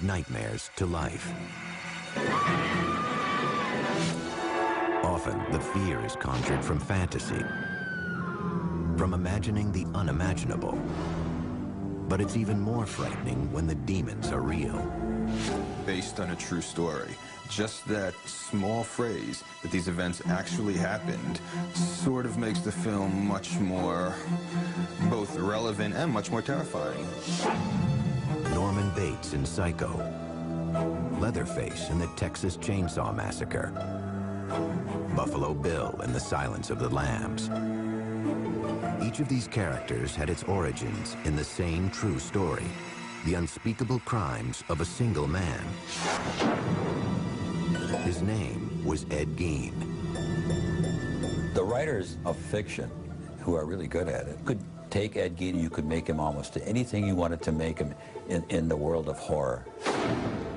nightmares to life. Often, the fear is conjured from fantasy, from imagining the unimaginable. But it's even more frightening when the demons are real. Based on a true story. Just that small phrase that these events actually happened sort of makes the film much more both relevant and much more terrifying. Norman Bates in Psycho, Leatherface in the Texas Chainsaw Massacre, Buffalo Bill in The Silence of the Lambs. Each of these characters had its origins in the same true story, the unspeakable crimes of a single man. His name was Ed Gein. The writers of fiction, who are really good at it, could take Ed Gein and you could make him almost anything you wanted to make him in the world of horror,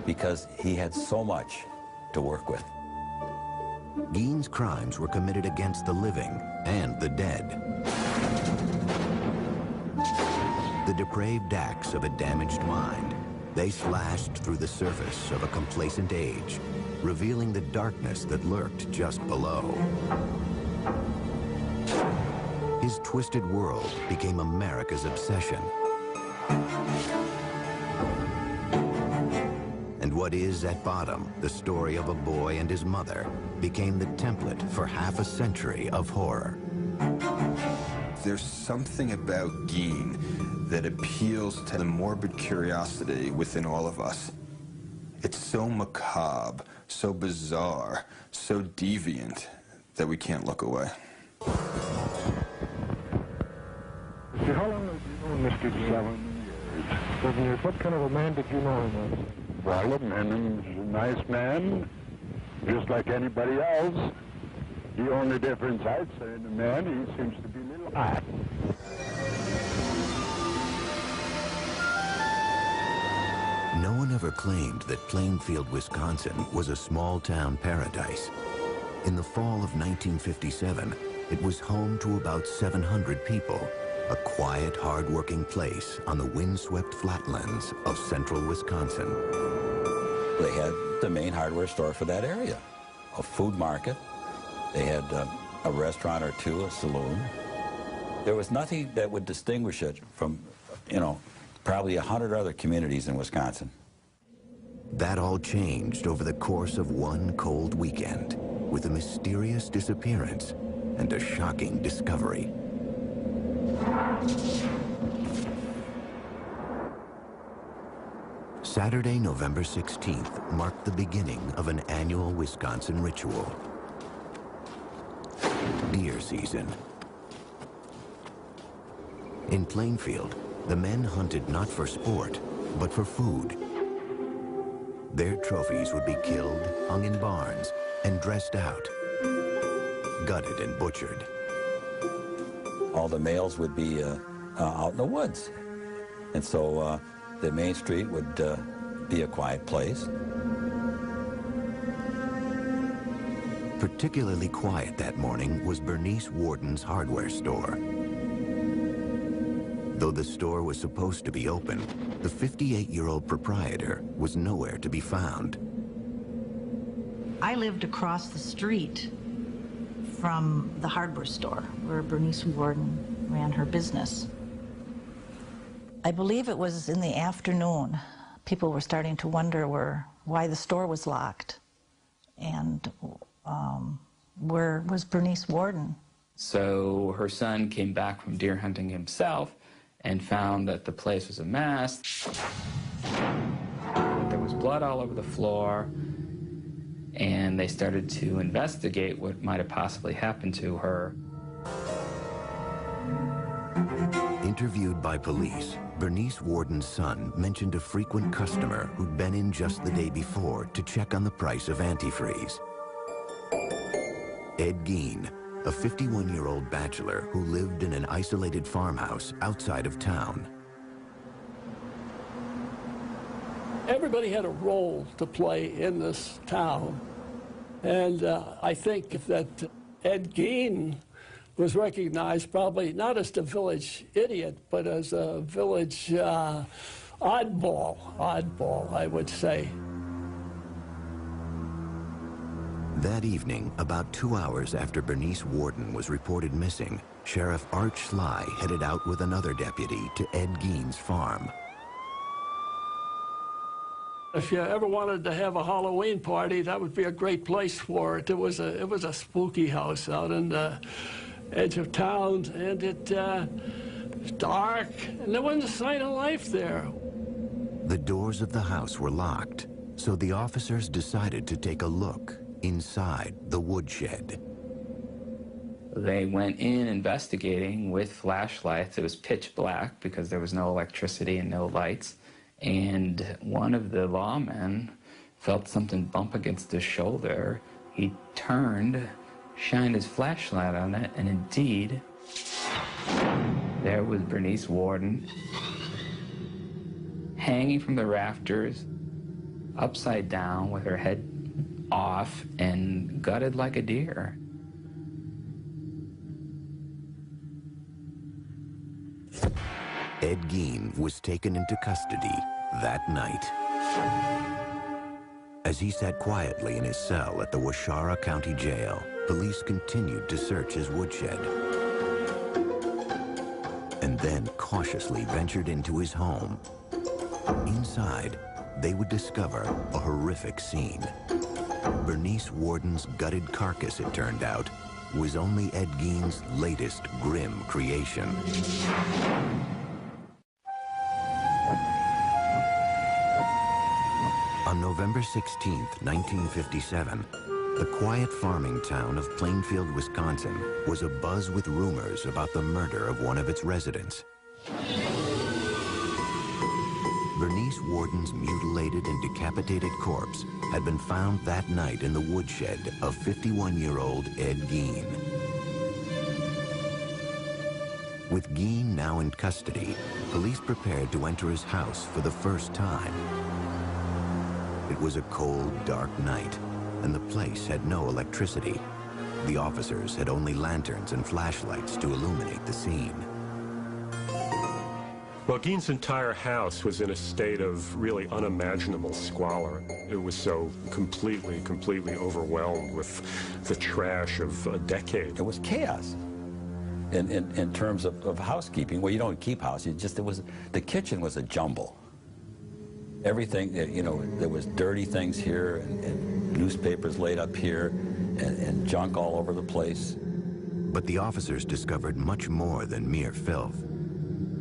because he had so much to work with. Gein's crimes were committed against the living and the dead. The depraved acts of a damaged mind, they slashed through the surface of a complacent age, revealing the darkness that lurked just below. His twisted world became America's obsession. And what is at bottom the story of a boy and his mother became the template for half a century of horror. There's something about Gein that appeals to the morbid curiosity within all of us. It's so macabre, so bizarre, so deviant that we can't look away. How long have you known Mr. Gein? 7 years. What kind of a man did you know him as? Well, a man is a nice man, just like anybody else. The only difference I'd say in the man, he seems to be a little hot. No one ever claimed that Plainfield, Wisconsin was a small-town paradise. In the fall of 1957, it was home to about 700 people, a quiet, hard-working place on the windswept flatlands of central Wisconsin. They had the main hardware store for that area, a food market. They had a restaurant or two, a saloon. There was nothing that would distinguish it from, probably 100 other communities in Wisconsin. That all changed over the course of one cold weekend, with a mysterious disappearance and a shocking discovery. Saturday, November 16th marked the beginning of an annual Wisconsin ritual. Deer season. In Plainfield, the men hunted not for sport, but for food. Their trophies would be killed, hung in barns, and dressed out, gutted and butchered. All the males would be out in the woods. And so the main street would be a quiet place. Particularly quiet that morning was Bernice Warden's hardware store. Though the store was supposed to be open, the 58-year-old proprietor was nowhere to be found. I lived across the street from the hardware store where Bernice Warden ran her business. I believe it was in the afternoon. People were starting to wonder why the store was locked and where was Bernice Warden. So her son came back from deer hunting himself and found that the place was a mess. There was blood all over the floor, and they started to investigate what might have possibly happened to her. Interviewed by police, Bernice Warden's son mentioned a frequent customer who'd been in just the day before to check on the price of antifreeze. Ed Gein, a 51-year-old bachelor who lived in an isolated farmhouse outside of town. Everybody had a role to play in this town. And I think that Ed Gein was recognized probably not as the village idiot, but as a village oddball, I would say. That evening, about 2 hours after Bernice Warden was reported missing, Sheriff Art Schley headed out with another deputy to Ed Gein's farm. If you ever wanted to have a Halloween party, that would be a great place for it. It was a spooky house out in the edge of town, and it was dark, and there wasn't a sign of life there. The doors of the house were locked, so the officers decided to take a look inside the woodshed. They went in investigating with flashlights. It was pitch black because there was no electricity and no lights. And one of the lawmen felt something bump against his shoulder. He turned, shined his flashlight on it, and indeed, there was Bernice Warden, hanging from the rafters, upside down with her head off and gutted like a deer. Ed Gein was taken into custody that night. As he sat quietly in his cell at the Waushara County Jail, police continued to search his woodshed and then cautiously ventured into his home. Inside, they would discover a horrific scene. Bernice Warden's gutted carcass, it turned out, was only Ed Gein's latest grim creation. On November 16, 1957, the quiet farming town of Plainfield, Wisconsin was abuzz with rumors about the murder of one of its residents. Bernice Warden's mutilated and decapitated corpse had been found that night in the woodshed of 51-year-old Ed Gein. With Gein now in custody, police prepared to enter his house for the first time. It was a cold, dark night, and the place had no electricity. The officers had only lanterns and flashlights to illuminate the scene. Well, Gein's entire house was in a state of really unimaginable squalor. It was so completely overwhelmed with the trash of a decade. It was chaos in terms of housekeeping. Well, you don't keep house. The kitchen was a jumble. Everything, you know, there was dirty things here and newspapers laid up here and junk all over the place. But the officers discovered much more than mere filth.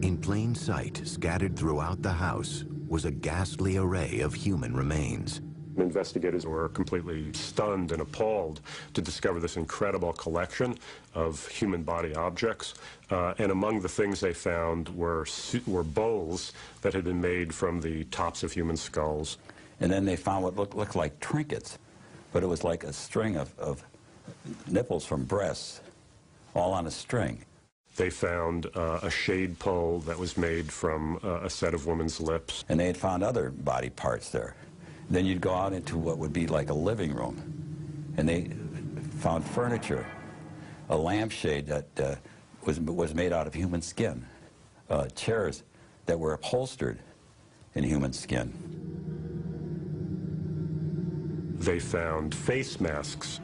In plain sight, scattered throughout the house, was a ghastly array of human remains. Investigators were completely stunned and appalled to discover this incredible collection of human body objects. And among the things they found were bowls that had been made from the tops of human skulls. And then they found what looked like trinkets, but it was like a string of nipples from breasts, all on a string. They found a shade pole that was made from a set of women's lips. And they had found other body parts there. Then you'd go out into what would be like a living room, and they found furniture, a lampshade that was made out of human skin, chairs that were upholstered in human skin. They found face masks.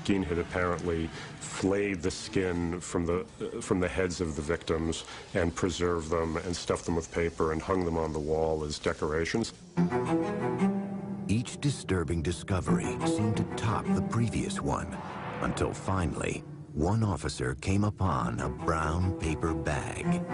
Gein had apparently flayed the skin from the heads of the victims and preserved them and stuffed them with paper and hung them on the wall as decorations. Each disturbing discovery seemed to top the previous one, until finally, one officer came upon a brown paper bag.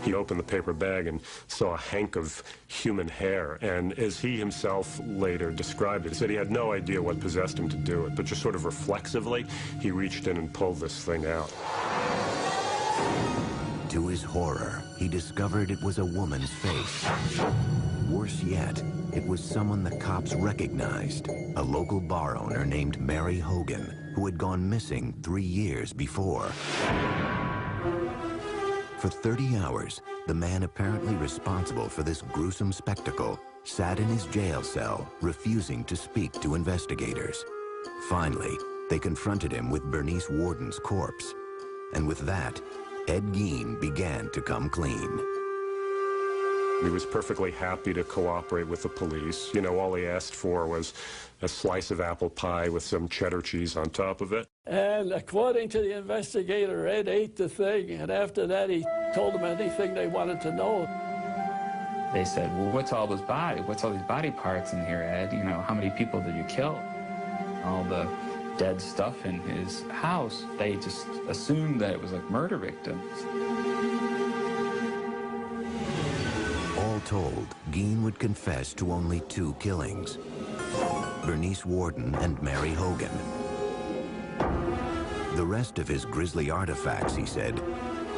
He opened the paper bag and saw a hank of human hair, and as he himself later described it, he said he had no idea what possessed him to do it, but just sort of reflexively, he reached in and pulled this thing out. To his horror, he discovered it was a woman's face. Worse yet, it was someone the cops recognized, a local bar owner named Mary Hogan, who had gone missing 3 years before. For 30 hours, the man apparently responsible for this gruesome spectacle sat in his jail cell, refusing to speak to investigators. Finally, they confronted him with Bernice Warden's corpse. And with that, Ed Gein began to come clean. He was perfectly happy to cooperate with the police. You know, all he asked for was a slice of apple pie with some cheddar cheese on top of it. And according to the investigator, Ed ate the thing, and after that he told them anything they wanted to know. They said, well, what's all these body parts in here, Ed? You know, how many people did you kill? All the dead stuff in his house, they just assumed that it was like murder victims. All told, Gein would confess to only 2 killings: Bernice Worden and Mary Hogan. The rest of his grisly artifacts, he said,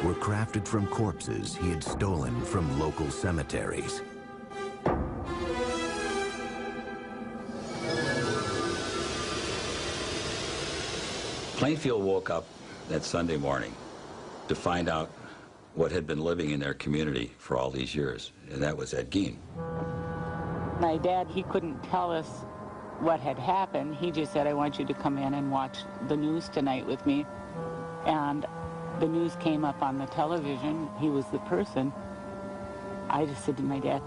were crafted from corpses he had stolen from local cemeteries. Plainfield woke up that Sunday morning to find out what had been living in their community for all these years, and that was Ed Gein. My dad, he couldn't tell us what had happened. He just said, I want you to come in and watch the news tonight with me. And the news came up on the television. He was the person. I just said to my dad,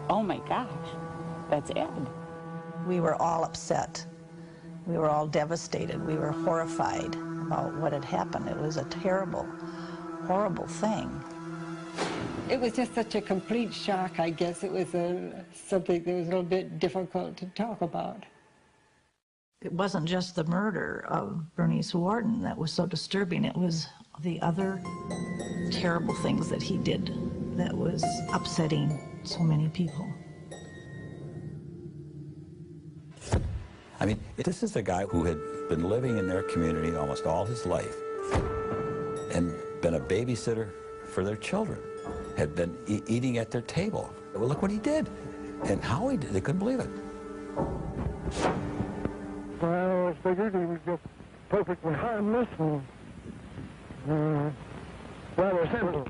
oh my gosh, that's Ed. We were all upset. We were all devastated. We were horrified about what had happened. It was a terrible, horrible thing. It was just such a complete shock, I guess. It was something that was a little bit difficult to talk about. It wasn't just the murder of Bernice Worden that was so disturbing. It was the other terrible things that he did that was upsetting so many people. I mean, this is a guy who had been living in their community almost all his life and been a babysitter for their children, had been eating at their table. Well, look what he did and how he did. They couldn't believe it. Well, I figured he was just perfectly harmless and rather simple.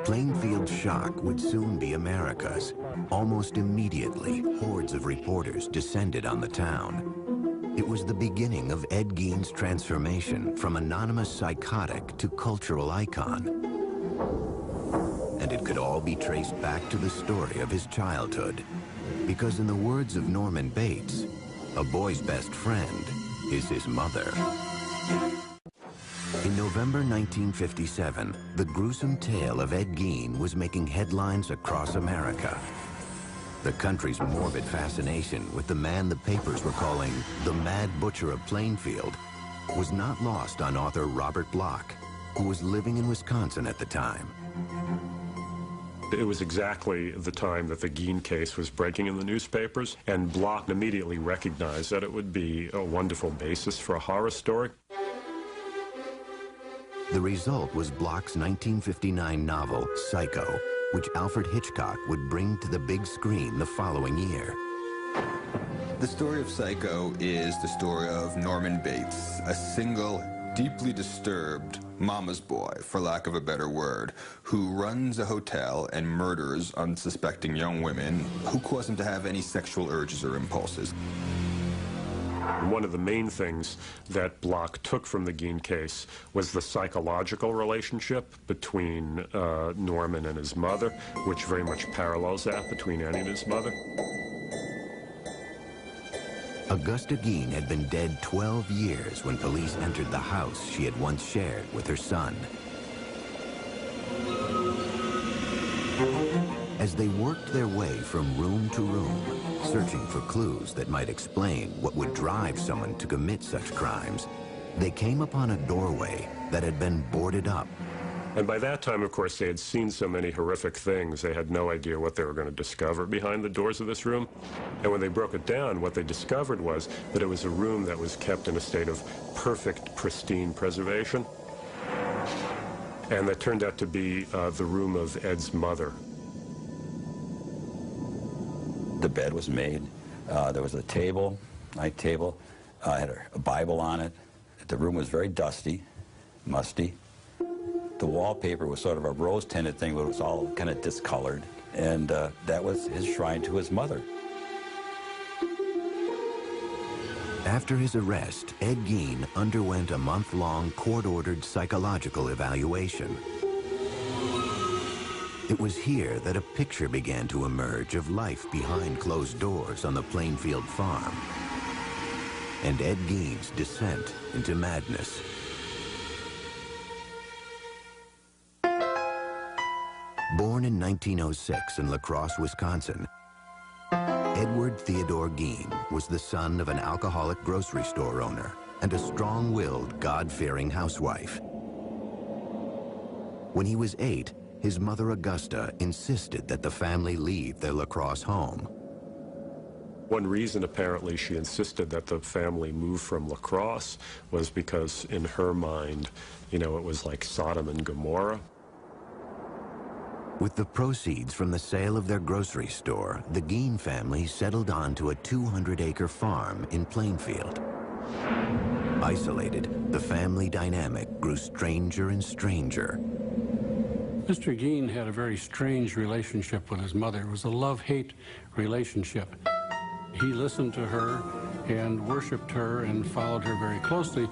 Plainfield's shock would soon be America's. Almost immediately, hordes of reporters descended on the town. It was the beginning of Ed Gein's transformation from anonymous psychotic to cultural icon. And it could all be traced back to the story of his childhood. Because in the words of Norman Bates, a boy's best friend is his mother. In November 1957, the gruesome tale of Ed Gein was making headlines across America. The country's morbid fascination with the man the papers were calling the Mad Butcher of Plainfield was not lost on author Robert Bloch, who was living in Wisconsin at the time. It was exactly the time that the Gein case was breaking in the newspapers, and Bloch immediately recognized that it would be a wonderful basis for a horror story. The result was Bloch's 1959 novel, Psycho, which Alfred Hitchcock would bring to the big screen the following year. The story of Psycho is the story of Norman Bates, a single, deeply disturbed mama's boy, for lack of a better word, who runs a hotel and murders unsuspecting young women who cause him to have any sexual urges or impulses. One of the main things that Bloch took from the Gein case was the psychological relationship between Norman and his mother, which very much parallels that between Annie and his mother. Augusta Gein had been dead 12 years when police entered the house she had once shared with her son. As they worked their way from room to room, searching for clues that might explain what would drive someone to commit such crimes, they came upon a doorway that had been boarded up. And by that time, of course, they had seen so many horrific things, they had no idea what they were going to discover behind the doors of this room. And when they broke it down, what they discovered was that it was a room that was kept in a state of perfect, pristine preservation. And that turned out to be the room of Ed's mother. The bed was made. There was a table, night table, had a Bible on it. The room was very dusty, musty. The wallpaper was sort of a rose-tinted thing, but it was all kind of discolored. And that was his shrine to his mother. After his arrest, Ed Gein underwent a month-long court-ordered psychological evaluation. It was here that a picture began to emerge of life behind closed doors on the Plainfield farm, and Ed Gein's descent into madness. Born in 1906 in La Crosse, Wisconsin, Edward Theodore Gein was the son of an alcoholic grocery store owner and a strong-willed, God-fearing housewife. When he was 8, his mother Augusta insisted that the family leave their La Crosse home. One reason, apparently, she insisted that the family move from La Crosse was because, in her mind, you know, it was like Sodom and Gomorrah. With the proceeds from the sale of their grocery store, the Gein family settled onto a 200-acre farm in Plainfield. Isolated, the family dynamic grew stranger and stranger. Mr. Gein had a very strange relationship with his mother. It was a love-hate relationship. He listened to her and worshipped her and followed her very closely.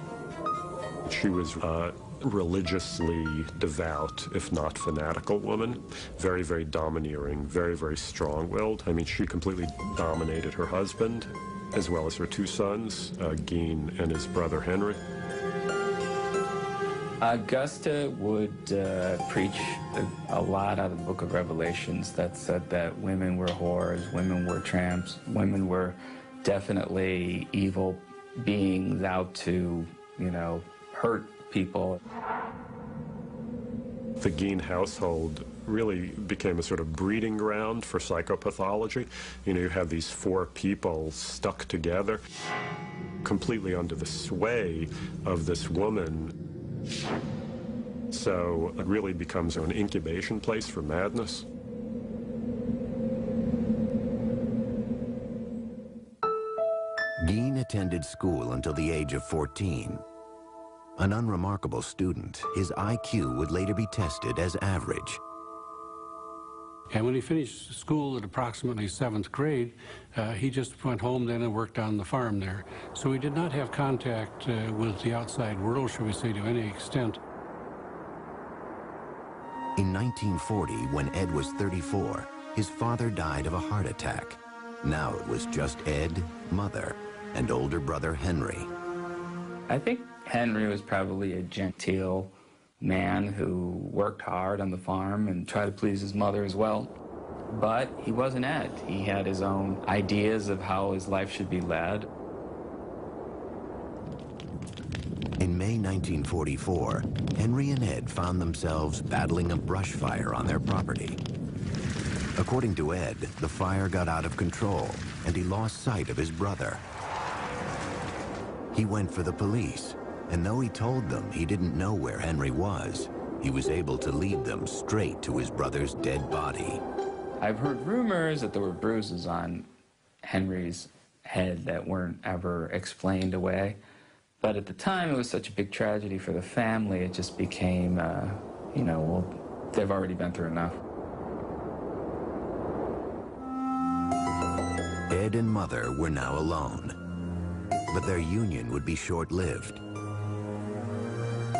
She was religiously devout, if not fanatical woman. Very, very domineering, very, very strong-willed. I mean, she completely dominated her husband, as well as her 2 sons, Gein and his brother Henry. Augusta would preach a lot out of the book of Revelations that said that women were whores, women were tramps, women were definitely evil beings out to, you know, hurt people. The Gein household really became a sort of breeding ground for psychopathology. You know, you have these 4 people stuck together, completely under the sway of this woman. So it really becomes an incubation place for madness. Gein attended school until the age of 14. An unremarkable student, his IQ would later be tested as average. And when he finished school at approximately 7th grade, he just went home then and worked on the farm there. So he did not have contact with the outside world, shall we say, to any extent. In 1940, when Ed was 34, his father died of a heart attack. Now it was just Ed, mother, and older brother Henry. I think Henry was probably a genteel man who worked hard on the farm and tried to please his mother as well. But he wasn't Ed. He had his own ideas of how his life should be led. In May 1944, Henry and Ed found themselves battling a brush fire on their property. According to Ed, the fire got out of control and he lost sight of his brother. He went for the police, and though he told them he didn't know where Henry was, he was able to lead them straight to his brother's dead body. I've heard rumors that there were bruises on Henry's head that weren't ever explained away. But at the time, it was such a big tragedy for the family, it just became, you know, well, they've already been through enough. Ed and Mother were now alone, but their union would be short-lived.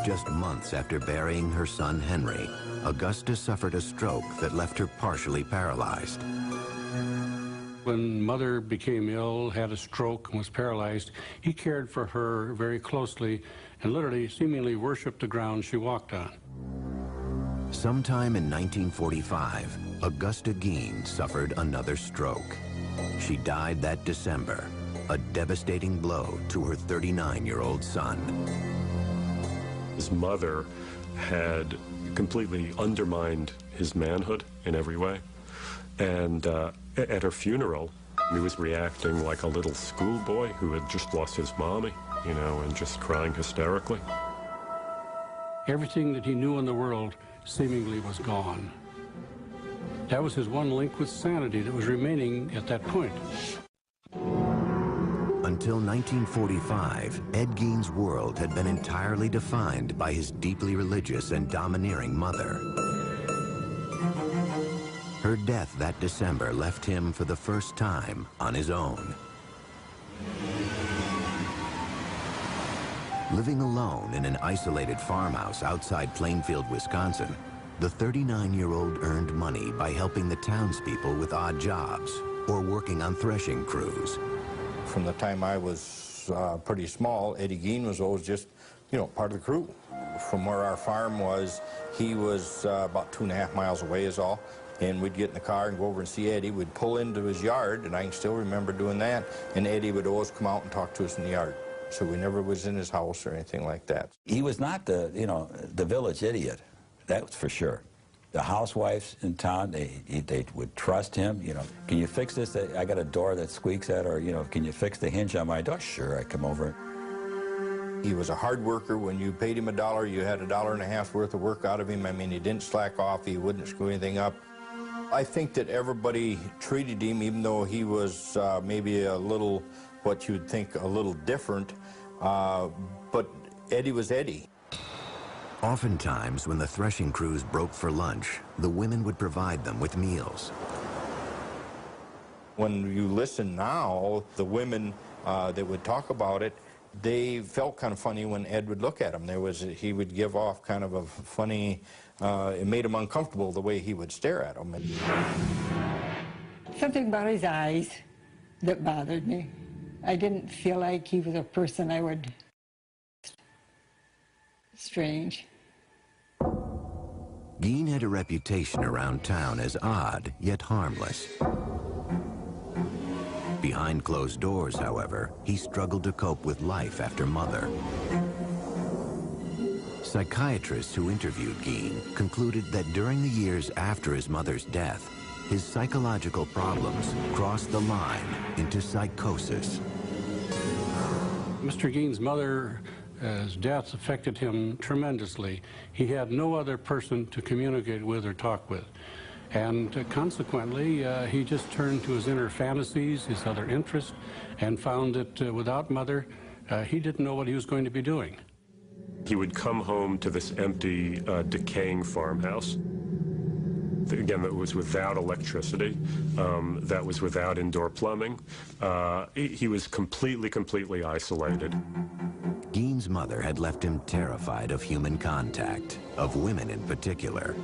Just months after burying her son Henry, Augusta suffered a stroke that left her partially paralyzed. When Mother became ill, had a stroke, and was paralyzed, he cared for her very closely and literally, seemingly worshipped the ground she walked on. Sometime in 1945, Augusta Gein suffered another stroke. She died that December, a devastating blow to her 39-year-old son. His mother had completely undermined his manhood in every way. And at her funeral, he was reacting like a little schoolboy who had just lost his mommy, you know, and just crying hysterically. Everything that he knew in the world seemingly was gone. That was his one link with sanity that was remaining at that point. Until 1945, Ed Gein's world had been entirely defined by his deeply religious and domineering mother. Her death that December left him for the first time on his own. Living alone in an isolated farmhouse outside Plainfield, Wisconsin, The 39-year-old earned money by helping the townspeople with odd jobs or working on threshing crews. From the time I was pretty small, Eddie Gein was always just, you know, part of the crew. From where our farm was, he was about 2.5 miles away is all. And we'd get in the car and go over and see Eddie. We'd pull into his yard, and I can still remember doing that. And Eddie would always come out and talk to us in the yard. So we never was in his house or anything like that. He was not the, you know, the village idiot. That's for sure. The housewives in town, they would trust him. You know, can you fix this? I got a door that squeaks at, or, you know, can you fix the hinge on my door? Sure, I come over. He was a hard worker. When you paid him $1, you had $1.50 worth of work out of him. I mean, he didn't slack off. He wouldn't screw anything up. I think that everybody treated him, even though he was maybe a little, what you would think, a little different, but Eddie was Eddie. Oftentimes, when the threshing crews broke for lunch, the women would provide them with meals. When you listen now, the women that would talk about it, they felt kind of funny when Ed would look at them. He would give off kind of a funny, it made him uncomfortable the way he would stare at them. Something about his eyes that bothered me. I didn't feel like he was a person I would... Strange. Gein had a reputation around town as odd, yet harmless. Behind closed doors, however, he struggled to cope with life after Mother. Psychiatrists who interviewed Gein concluded that during the years after his mother's death, his psychological problems crossed the line into psychosis. Mr. Gein's mother's death affected him tremendously. He had no other person to communicate with or talk with. And consequently, he just turned to his inner fantasies, his other interests, and found that without Mother, he didn't know what he was going to be doing. He would come home to this empty, decaying farmhouse. Again, that was without electricity, that was without indoor plumbing. He was completely isolated. Gein's mother had left him terrified of human contact, of women in particular.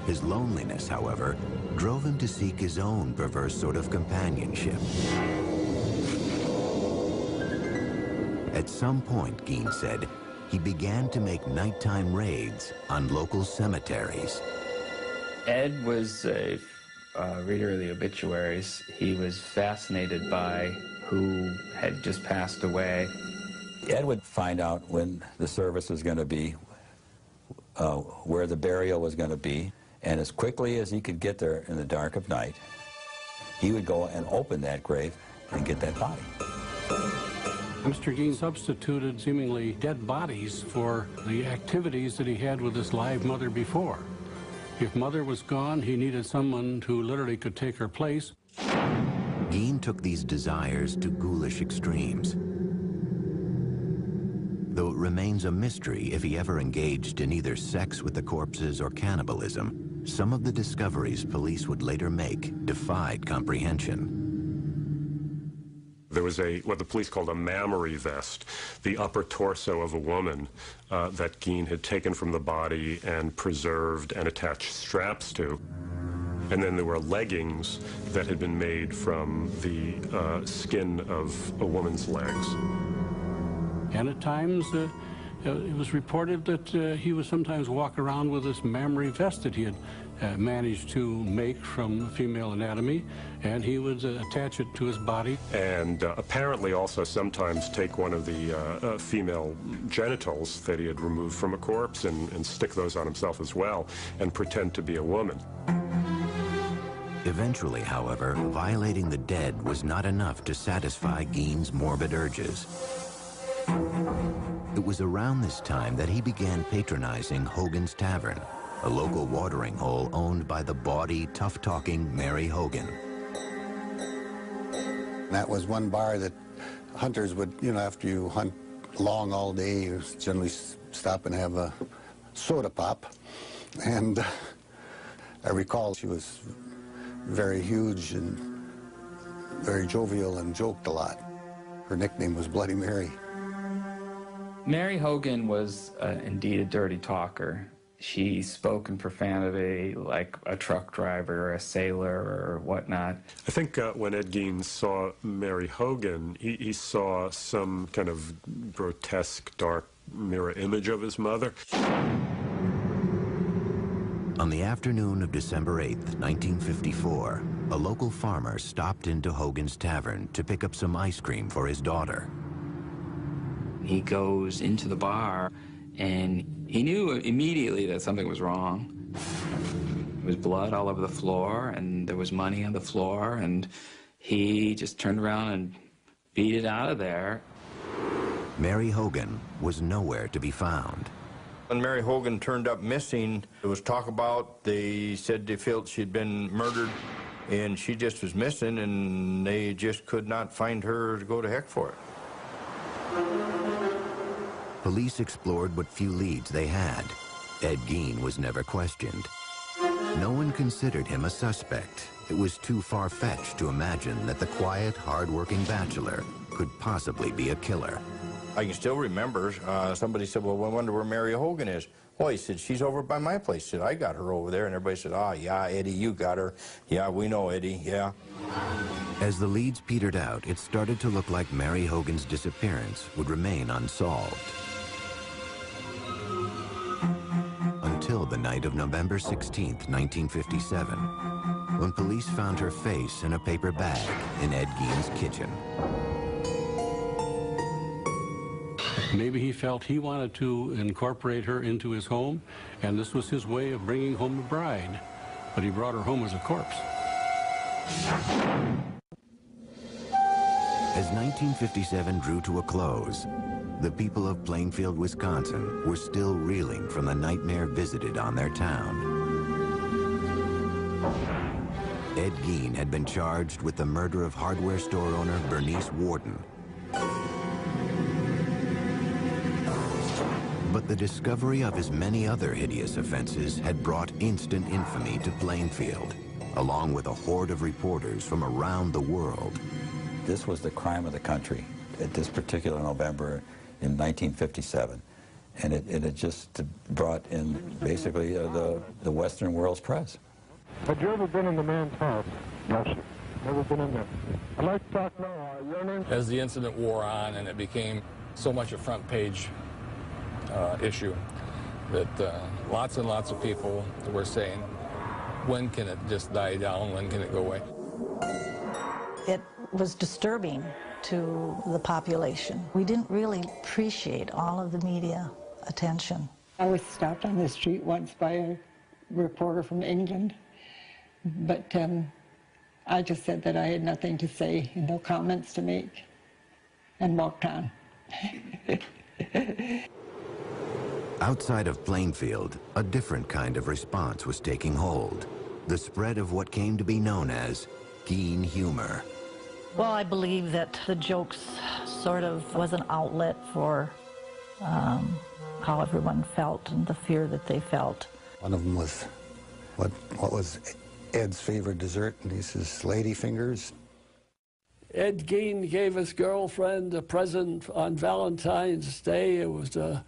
His loneliness, however, drove him to seek his own perverse sort of companionship. At some point, Gein said, he began to make nighttime raids on local cemeteries. Ed was a reader of the obituaries. He was fascinated by who had just passed away. Ed would find out when the service was going to be, where the burial was going to be, and as quickly as he could get there in the dark of night, he would go and open that grave and get that body. Mr. Gein substituted seemingly dead bodies for the activities that he had with his live mother before. If Mother was gone, he needed someone who literally could take her place. Gein took these desires to ghoulish extremes. Though it remains a mystery if he ever engaged in either sex with the corpses or cannibalism, some of the discoveries police would later make defied comprehension. There was what the police called a mammary vest, the upper torso of a woman that Gein had taken from the body and preserved and attached straps to. And then there were leggings that had been made from the skin of a woman's legs. And at times, it was reported that he would sometimes walk around with this mammary vest that he had managed to make from female anatomy, and he would attach it to his body. And apparently also sometimes take one of the female genitals that he had removed from a corpse and stick those on himself as well and pretend to be a woman. Eventually, however, violating the dead was not enough to satisfy Gein's morbid urges. It was around this time that he began patronizing Hogan's Tavern, a local watering hole owned by the bawdy, tough-talking Mary Hogan. That was one bar that hunters would, you know, after you hunt long all day, you generally stop and have a soda pop. And I recall she was very huge and very jovial and joked a lot. Her nickname was Bloody Mary. Mary Hogan was indeed a dirty talker. She spoke in profanity like a truck driver or a sailor or whatnot. I think when Ed Gein saw Mary Hogan, he saw some kind of grotesque, dark mirror image of his mother. On the afternoon of December 8th, 1954, a local farmer stopped into Hogan's Tavern to pick up some ice cream for his daughter. He goes into the bar, and he knew immediately that something was wrong. There was blood all over the floor, and there was money on the floor, and he just turned around and beat it out of there. Mary Hogan was nowhere to be found. When Mary Hogan turned up missing, there was talk about, they said they felt she'd been murdered, and she just was missing, and they just could not find her to go to heck for it. Police explored what few leads they had. Ed Gein was never questioned. No one considered him a suspect. It was too far-fetched to imagine that the quiet, hard-working bachelor could possibly be a killer. I can still remember, somebody said, well, I wonder where Mary Hogan is. Well, he said, she's over by my place. He said, I got her over there. And everybody said, oh, yeah, Eddie, you got her. Yeah, we know Eddie, yeah. As the leads petered out, it started to look like Mary Hogan's disappearance would remain unsolved. Until the night of November 16th, 1957, when police found her face in a paper bag in Ed Gein's kitchen. Maybe he felt he wanted to incorporate her into his home, and this was his way of bringing home a bride. But he brought her home as a corpse. As 1957 drew to a close, the people of Plainfield, Wisconsin were still reeling from the nightmare visited on their town. Ed Gein had been charged with the murder of hardware store owner Bernice Warden. But the discovery of his many other hideous offenses had brought instant infamy to Plainfield, along with a horde of reporters from around the world. This was the crime of the country at this particular November in 1957. And it just brought in basically the Western world's press. Had you ever been in the man's house? No, sir. Never been in there. I'd like to talk now. Your name? As the incident wore on and it became so much a front page issue that lots and lots of people were saying, when can it just die down? When can it go away? It was disturbing to the population. We didn't really appreciate all of the media attention. I was stopped on the street once by a reporter from England, but I just said that I had nothing to say and no comments to make, and walked on. Outside of Plainfield, a different kind of response was taking hold. The spread of what came to be known as Gein humor. Well, I believe that the jokes sort of was an outlet for how everyone felt and the fear that they felt. One of them was, what was Ed's favorite dessert? And he says, lady fingers. Ed Gein gave his girlfriend a present on Valentine's Day. It was a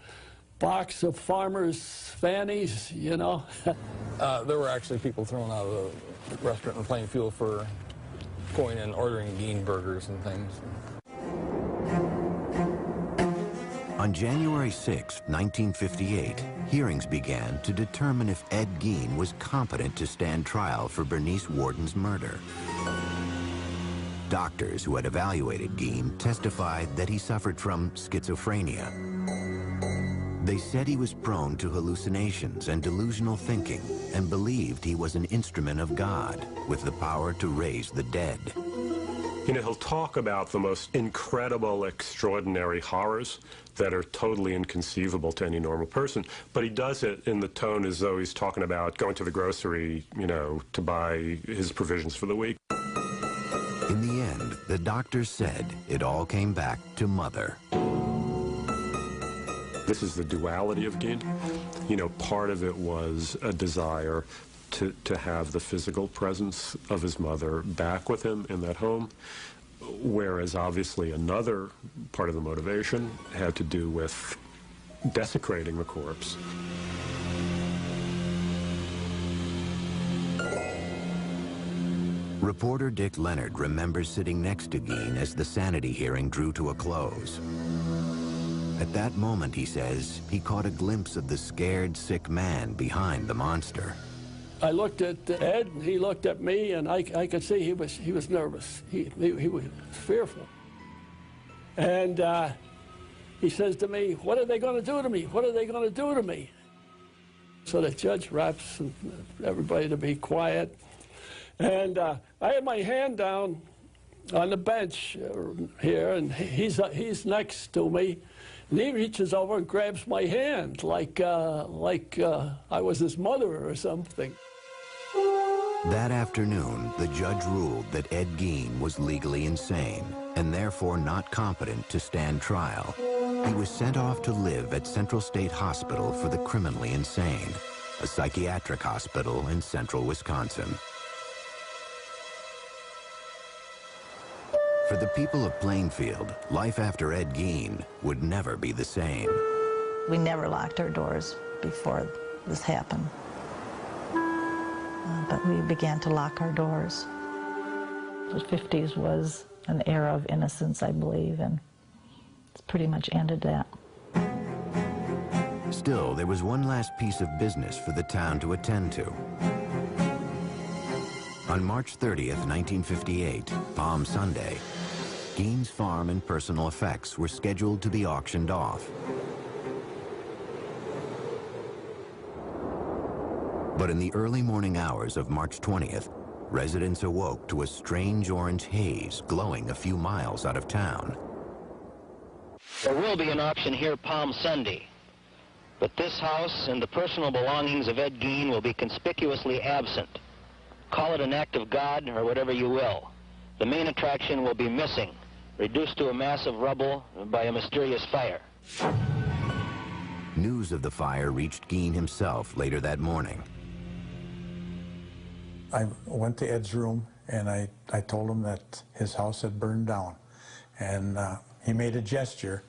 box of farmers' fannies, you know. There were actually people thrown out of the restaurant in Plainfield for going and ordering Gein burgers and things. On January 6, 1958, hearings began to determine if Ed Gein was competent to stand trial for Bernice Warden's murder. Doctors who had evaluated Gein testified that he suffered from schizophrenia. They said he was prone to hallucinations and delusional thinking and believed he was an instrument of God with the power to raise the dead. You know, he'll talk about the most incredible, extraordinary horrors that are totally inconceivable to any normal person, but he does it in the tone as though he's talking about going to the grocery, you know, to buy his provisions for the week. In the end, the doctors said it all came back to Mother. This is the duality of Gein. You know, part of it was a desire to have the physical presence of his mother back with him in that home, whereas obviously another part of the motivation had to do with desecrating the corpse. Reporter Dick Leonard remembers sitting next to Gein as the sanity hearing drew to a close. At that moment, he says, he caught a glimpse of the scared, sick man behind the monster. I looked at Ed, and he looked at me, and I could see he was nervous. He was fearful. And he says to me, "What are they going to do to me? What are they going to do to me?" So the judge raps and everybody to be quiet. And I had my hand down on the bench here, and he's next to me. And he reaches over and grabs my hand like I was his mother or something. That afternoon, the judge ruled that Ed Gein was legally insane and therefore not competent to stand trial. He was sent off to live at Central State Hospital for the Criminally Insane, a psychiatric hospital in central Wisconsin. For the people of Plainfield, life after Ed Gein would never be the same. We never locked our doors before this happened. But we began to lock our doors. The 50s was an era of innocence, I believe, and it's pretty much ended that. Still, there was one last piece of business for the town to attend to. On March 30th, 1958, Palm Sunday, Gein's farm and personal effects were scheduled to be auctioned off. But in the early morning hours of March 20th, residents awoke to a strange orange haze glowing a few miles out of town. There will be an auction here Palm Sunday, but this house and the personal belongings of Ed Gein will be conspicuously absent. Call it an act of God or whatever you will. The main attraction will be missing, reduced to a mass of rubble by a mysterious fire. News of the fire reached Gein himself later that morning. I went to Ed's room and I told him that his house had burned down. And he made a gesture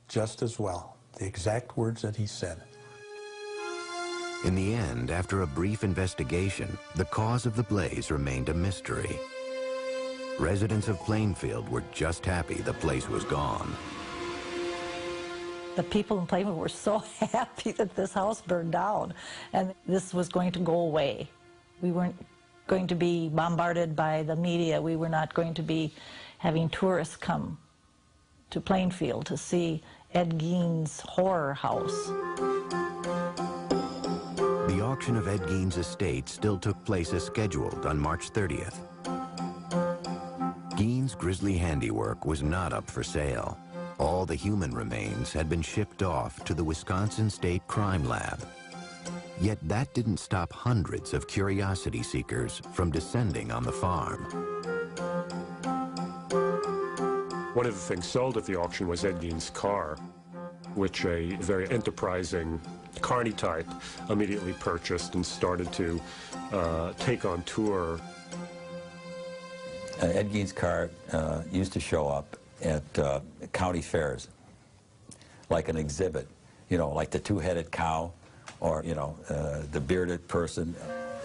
just as well, the exact words that he said. In the end, after a brief investigation, the cause of the blaze remained a mystery. Residents of Plainfield were just happy the place was gone. The people in Plainfield were so happy that this house burned down and this was going to go away. We weren't going to be bombarded by the media. We were not going to be having tourists come to Plainfield to see Ed Gein's horror house. The auction of Ed Gein's estate still took place as scheduled on March 30th. Gein's grisly handiwork was not up for sale. All the human remains had been shipped off to the Wisconsin State Crime Lab. Yet that didn't stop hundreds of curiosity seekers from descending on the farm. One of the things sold at the auction was Ed Gein's car, which a very enterprising carny type immediately purchased and started to take on tour. Ed Gein's car used to show up at county fairs, like an exhibit, you know, like the two-headed cow, or, you know, the bearded person,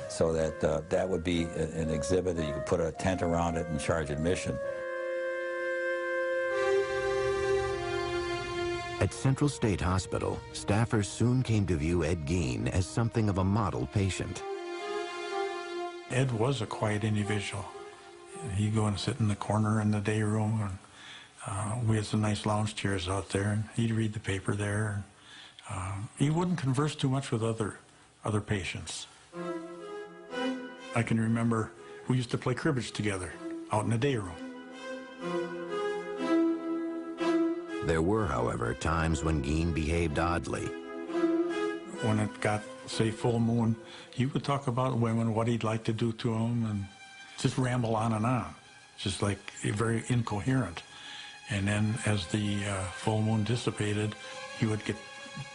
so that that would be an exhibit that you could put a tent around it and charge admission. At Central State Hospital, staffers soon came to view Ed Gein as something of a model patient. Ed was a quiet individual. He'd go and sit in the corner in the day room, and we had some nice lounge chairs out there, and he'd read the paper there. He wouldn't converse too much with other patients. I can remember we used to play cribbage together out in the day room. There were, however, times when Gein behaved oddly. When it got, say, full moon, he would talk about women, what he'd like to do to them, and just ramble on and on, just like very incoherent. And then as the full moon dissipated, he would get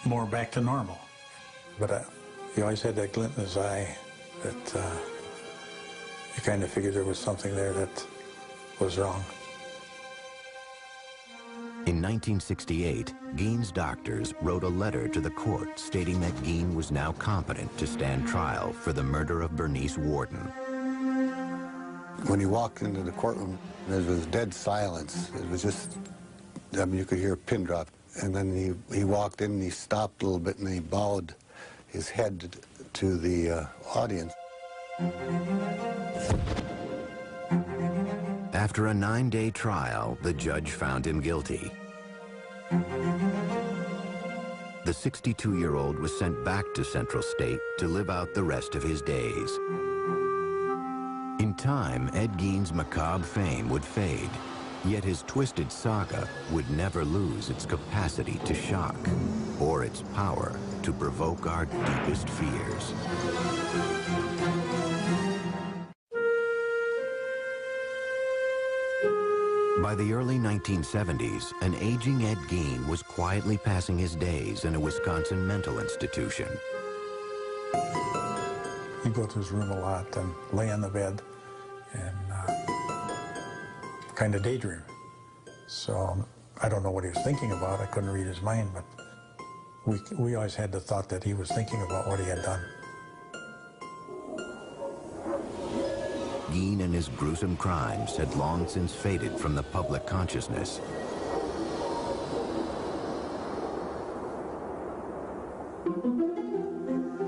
more back to normal. But he always had that glint in his eye that you kind of figured there was something there that was wrong. In 1968, Gein's doctors wrote a letter to the court stating that Gein was now competent to stand trial for the murder of Bernice Worden. When he walked into the courtroom, there was dead silence. It was just, I mean, you could hear a pin drop. And then he walked in and he stopped a little bit and he bowed his head to the audience. After a 9-day trial, the judge found him guilty. The 62-year-old was sent back to Central State to live out the rest of his days. In time, Ed Gein's macabre fame would fade, yet his twisted saga would never lose its capacity to shock or its power to provoke our deepest fears. By the early 1970s, an aging Ed Gein was quietly passing his days in a Wisconsin mental institution. He'd go to his room a lot and lay on the bed and kind of daydream. So I don't know what he was thinking about. I couldn't read his mind, but we always had the thought that he was thinking about what he had done. Gein and his gruesome crimes had long since faded from the public consciousness.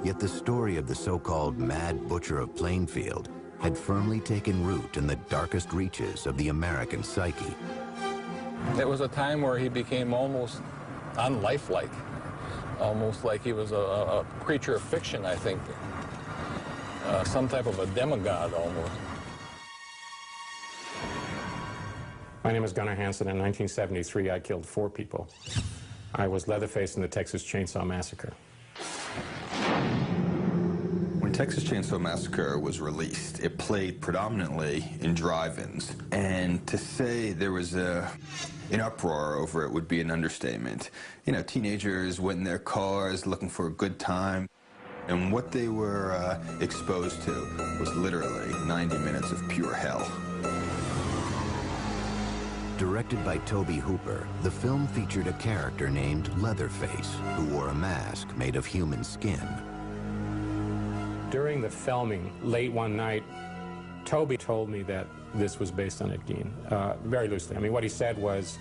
Yet the story of the so-called Mad Butcher of Plainfield had firmly taken root in the darkest reaches of the American psyche. It was a time where he became almost unlifelike, almost like he was a creature of fiction, I think. Some type of a demigod, almost. My name is Gunnar Hansen. In 1973, I killed 4 people. I was Leatherface in the Texas Chainsaw Massacre. When Texas Chainsaw Massacre was released, it played predominantly in drive-ins. And to say there was an uproar over it would be an understatement. You know, teenagers went in their cars looking for a good time. And what they were exposed to was literally 90 minutes of pure hell. Directed by Tobe Hooper, the film featured a character named Leatherface, who wore a mask made of human skin. During the filming, late one night, Tobe told me that this was based on Ed Gein, very loosely. I mean, what he said was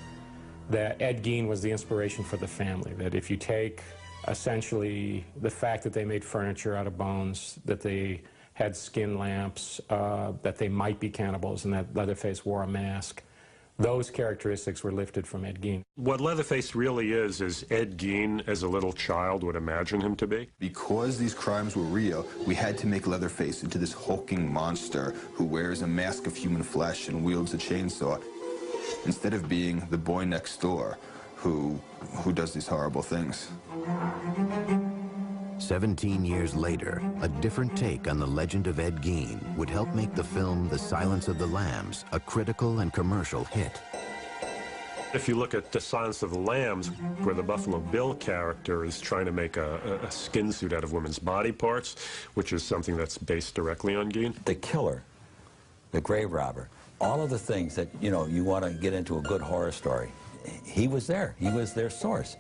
that Ed Gein was the inspiration for the family, that if you take essentially the fact that they made furniture out of bones, that they had skin lamps, that they might be cannibals, and that Leatherface wore a mask, those characteristics were lifted from Ed Gein. What Leatherface really is Ed Gein as a little child would imagine him to be. Because these crimes were real, we had to make Leatherface into this hulking monster who wears a mask of human flesh and wields a chainsaw, instead of being the boy next door who does these horrible things. 17 years later, a different take on the legend of Ed Gein would help make the film The Silence of the Lambs a critical and commercial hit. If you look at The Silence of the Lambs, where the Buffalo Bill character is trying to make a skin suit out of women's body parts, which is something that's based directly on Gein. The killer, the grave robber, all of the things that, you know, you want to get into a good horror story, he was there. He was their source.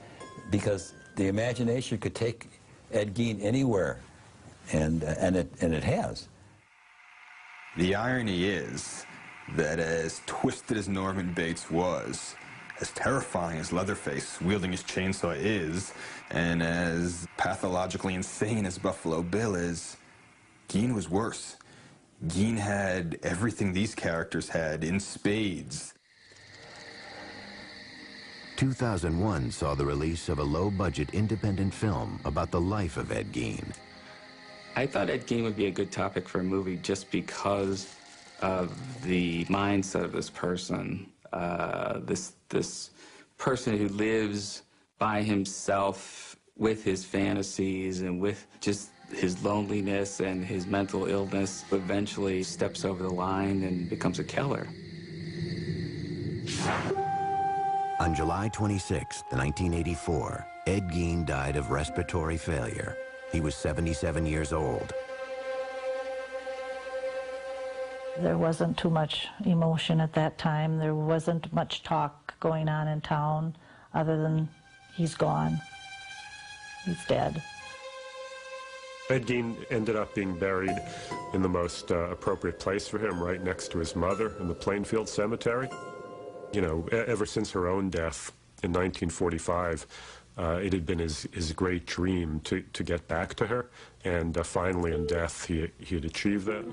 Because the imagination could take Ed Gein anywhere, and it has. The irony is that as twisted as Norman Bates was, as terrifying as Leatherface wielding his chainsaw is, and as pathologically insane as Buffalo Bill is, Gein was worse. Gein had everything these characters had in spades. 2001 saw the release of a low-budget independent film about the life of Ed Gein. I thought Ed Gein would be a good topic for a movie just because of the mindset of this person. This person who lives by himself with his fantasies and with just his loneliness and his mental illness, eventually steps over the line and becomes a killer. On July 26, 1984, Ed Gein died of respiratory failure. He was 77 years old. There wasn't too much emotion at that time. There wasn't much talk going on in town other than he's gone. He's dead. Ed Gein ended up being buried in the most appropriate place for him, right next to his mother in the Plainfield Cemetery. You know, ever since her own death in 1945, it had been his great dream to get back to her, and finally in death he had achieved that.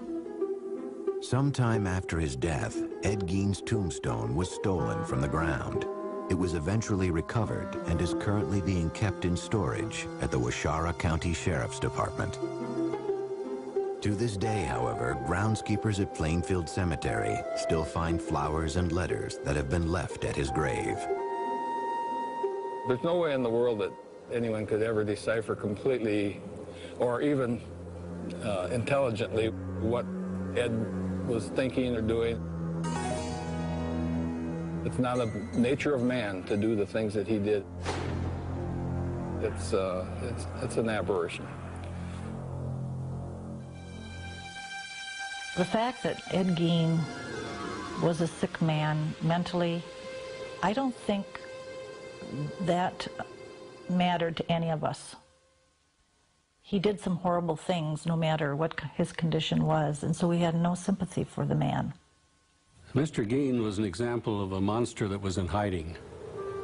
Sometime after his death, Ed Gein's tombstone was stolen from the ground. It was eventually recovered and is currently being kept in storage at the Waushara County Sheriff's Department. To this day, however, groundskeepers at Plainfield Cemetery still find flowers and letters that have been left at his grave. There's no way in the world that anyone could ever decipher completely or even intelligently what Ed was thinking or doing. It's not the nature of man to do the things that he did. It's an aberration. The fact that Ed Gein was a sick man mentally, I don't think that mattered to any of us. He did some horrible things no matter what his condition was, and so we had no sympathy for the man. Mr. Gein was an example of a monster that was in hiding.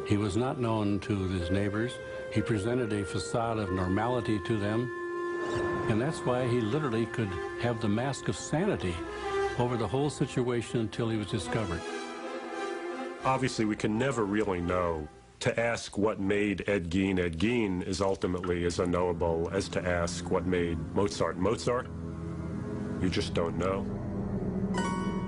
He was not known to his neighbors. He presented a facade of normality to them, and that's why he literally could have the mask of sanity over the whole situation until he was discovered. Obviously, we can never really know. To ask what made Ed Gein is ultimately as unknowable as to ask what made Mozart Mozart. You just don't know.